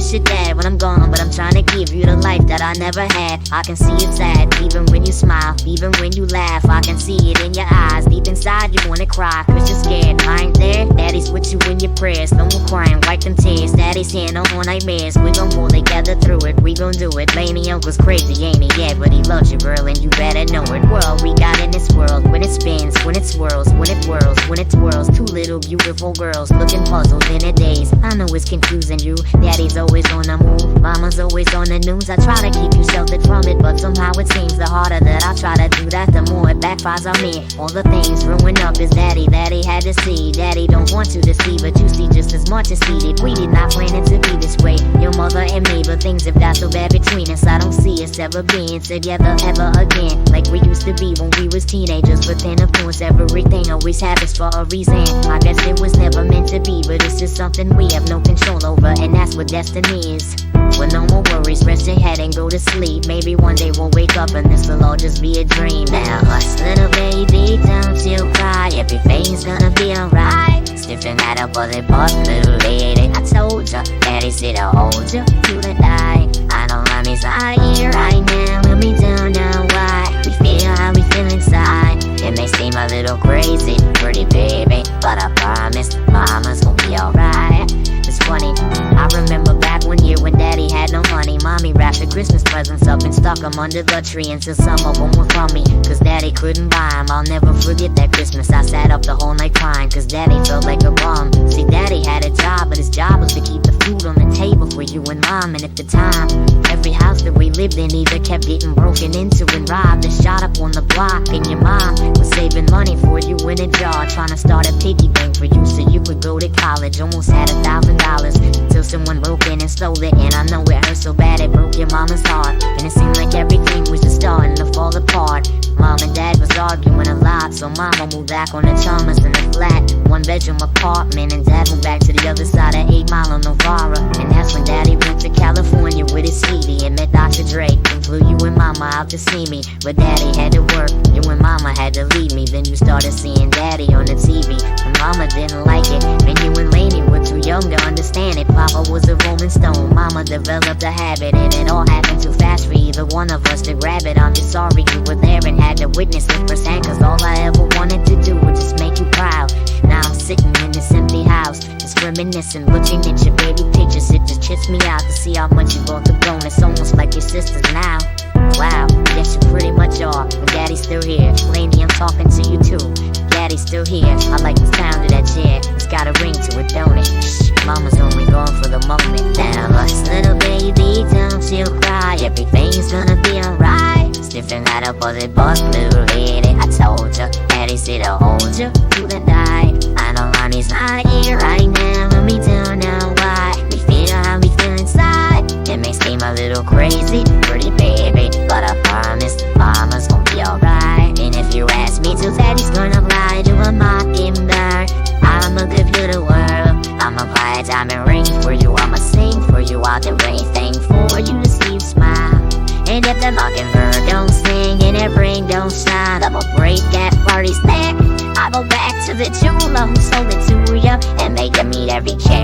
miss your dad when I'm gone, but I'm trying to give you the life that I never had. I can see it's sad, even when you smile, even when you laugh. I can see it in your eyes, deep inside you wanna cry, cause you're scared. I ain't there, daddy's with you in your prayers. No more crying, wipe them tears, daddy's here, no more nightmares. We gon' pull together through it, we gon' do it. Laney uncle's crazy, ain't he? Yeah, but he loves you, girl, and you better know it. World we got in this world, when it spins, when it swirls, when it whirls, when it twirls. Two little beautiful girls looking puzzled in a daze. I know it's confusing you, daddy's always on the move, mama's always on the news. I try to keep you sheltered from it, but somehow it seems the harder that I try to do that, the more it backfires on me. All the things growing up is daddy that he had to see. Daddy don't want you to see, but you see just as much as he did. We did not plan it to be this way, your mother and me, but things have got so bad between us. I don't see us ever being together ever again, like we used to be when we was teenagers. But then of course everything always happens for a reason. I guess it was never meant to be, but it's just something we have no control over, and that's what destiny is. Well, no more worries, rest your head and go to sleep. Maybe one day we'll wake up and this'll all just be a dream. Now hush, little baby, don't you cry, everything's gonna be alright. Stiffen at a bullet bus, little lady, I told ya, daddy's here to hold you through the night. I know mommy's not here right now, and we don't know why. We feel how we feel inside. It may seem a little crazy, pretty baby, but I promise mama's gonna be alright. It's funny, I remember back one year when daddy had no money. Mommy wrapped the Christmas presents up and stuck them under the tree until some of them were from me, cause daddy couldn't buy them. I'll never forget that Christmas, I sat up the whole night crying, cause daddy felt like a bum. See, daddy had a job, but his job was to keep the food on the table for you and mom. And at the time, every house that we lived in either kept getting broken into and robbed and shot up on the block. And your mom was saving money for you in a jar, trying to start a piggy bank for you so you could go to college. Almost had $1,000 till someone broke in and stole it. And I know it hurt so bad it broke your mama's heart, and it seemed like everything was just starting to fall apart. Mom and dad was arguing a lot, so mama moved back on the Chalmers in a flat 1-bedroom apartment, and dad moved back to the other side of 8 Mile on Novara. And that's when daddy went to California with his CD and met Dr. Dre and flew you and mama out to see me. But daddy had to work, you and mama had to leave me. Then you started seeing daddy on the TV, and mama didn't like it, and you and Laney were too young to understand it. Papa was a Rolling Stone, mama developed a habit, and it all happened too fast for either one of us to grab it. I'm just sorry you were there and had to witness it firsthand, cause all I ever wanted to do was just make you proud. Now I'm sitting in this empty house, just reminiscing, looking at your baby pictures. It just trips me out to see how much you both have grown. It's almost like your sisters now. Wow, yes you pretty much are, and daddy's still here. Laney, I'm talking to you too, daddy's still here. I like the sound of that chair, it's got a ring to it, don't it? Shh, mama's only gone for the moment. Now hush, little baby, don't you cry, everything's gonna be alright. Stiffen at a bullet bus, little lady, I told ya, daddy's here to hold you through the night. I know mommy's not here right now, and we don't know why. We feel how we feel inside. It may seem a little crazy, pretty baby, but I promise mama's gonna be alright. And if you ask me to, daddy's gonna fly to a mockingbird. I'ma give you the world, I'ma buy a diamond ring for you, I'ma sing for you, I'll do anything for you to see you smile. And if the mockingbird don't sing and that ring don't shine, I'ma break that party's neck. I'll go back to the jeweler who sold it to ya and make you meet every cat